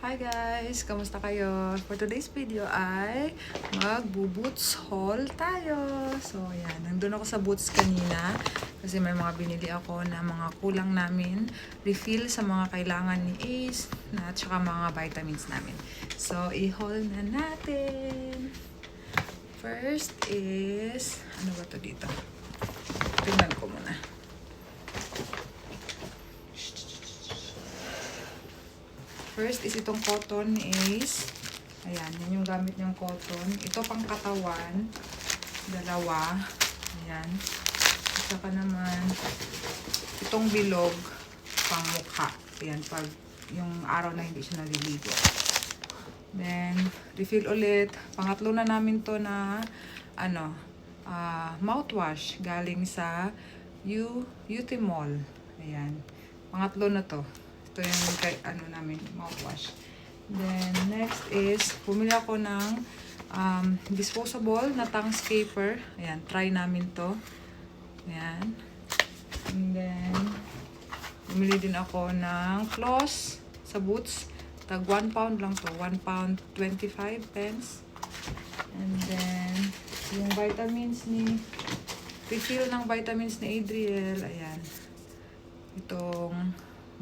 Hi guys! Kamusta kayo? For today's video ay magbo-boots haul tayo. So yan, nandun ako sa Boots kanina kasi may mga binili ako na mga kulang namin. Refill sa mga kailangan ni Ace at saka mga vitamins namin. So i-haul na natin. First is, ano ba to dito? Tingnan ko muna. First is itong cotton ni Ace. Ayan, yan yung gamit niyang cotton. Ito pang katawan. Dalawa. Ayan. At saka naman, itong bilog pang mukha. Ayan, pag yung araw na hindi siya naliligo. Then, refill ulit. Pangatlo na namin to na, mouthwash. Galing sa UT Mall. Ayan. Pangatlo na to. Ito yung namin, mouthwash. Then, next is, bumili ako ng disposable na tongue scraper. Ayan, try namin to. Ayan. And then, bumili din ako ng floss sa Boots. Tag 1 pound lang to. 1 pound 25 pence. And then, yung vitamins refill ng vitamins ni Adriel. Ayan. Itong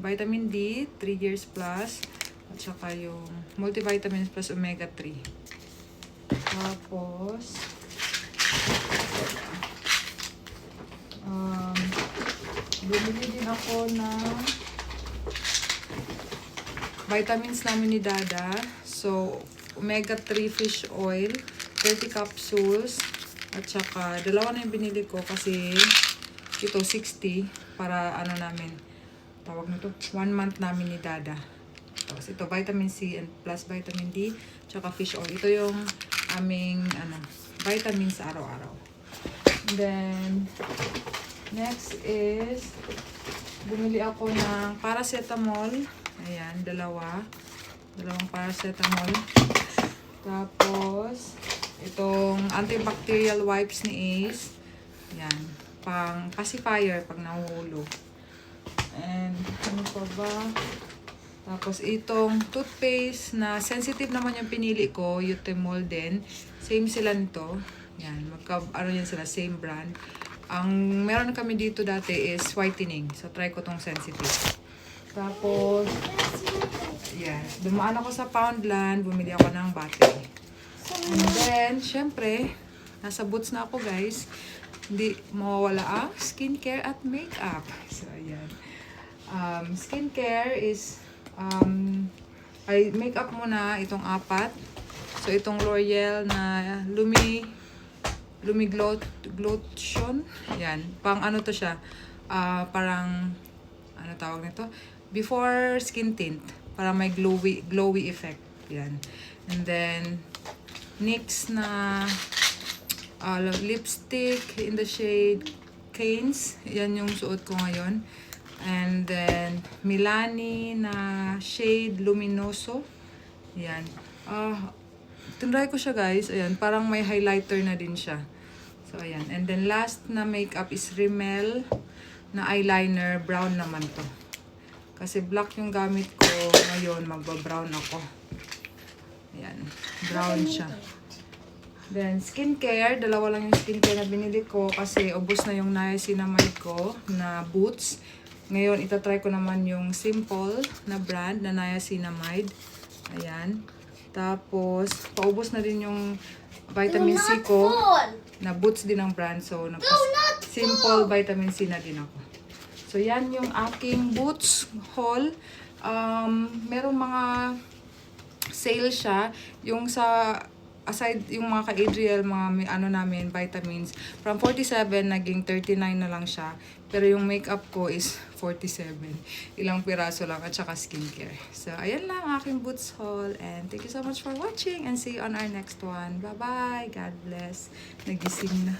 vitamin D, 3 years plus. At saka yung multivitamins plus omega 3. Tapos, bumili din ako ng vitamins namin ni Dada. So, omega 3 fish oil, 30 capsules. At saka, dalawa na yung binili ko kasi ito 60 para tawag nito, 1 month namin ni Dada. Tapos ito, vitamin C and plus vitamin D, tsaka fish oil. Ito yung aming, vitamins araw-araw. Then, next is, bumili ako ng paracetamol. Ayan, dalawang paracetamol. Tapos, itong antibacterial wipes ni Ace. Ayan, pang pacifier pag nahuhulog. And ano pa ba? Tapos itong toothpaste na sensitive naman yung pinili ko, UT Mall din. Same sila nito. Yan, yan sila, same brand. Ang meron kami dito dati is whitening. So try ko tong sensitive. Tapos yan, dumaan ako sa Poundland, bumili ako ng battery. And then, syempre, nasa Boots na ako guys. Hindi mawawala ang skincare at makeup. So ayan. Skincare is makeup muna itong 4. So itong L'Oreal na Lumi Glotion. Yan, pang ano to siya, parang ano tawag nito, before skin tint, para may glowy effect. Yan. And then NYX na lipstick in the shade Canes. Yan yung suot ko ngayon. And then, Milani na shade Luminoso. Ayan. Tinry ko siya guys. Ayan, parang may highlighter na din siya. So, ayan. And then, last na makeup is Rimmel na eyeliner. Brown naman to. Kasi black yung gamit ko. Ngayon, magba-brown ako. Ayan. Brown siya. Then, skincare. Dalawa lang yung skincare na binili ko kasi ubos na yung niacinamide ko na Boots. Ngayon, itatry ko naman yung simple na brand na niacinamide. Ayan. Tapos, paubos na din yung vitamin C ko na Boots din ang brand. So, simple vitamin C na din ako. So, yan yung aking Boots haul. Merong mga sale siya. Yung sa aside yung mga ka-Adriel, mga namin, vitamins, from 47, naging 39 na lang siya. Pero yung makeup ko is 47. Ilang piraso lang at saka skincare. So, ayan lang aking Boots haul. And thank you so much for watching and see you on our next one. Bye-bye! God bless! Nagising na.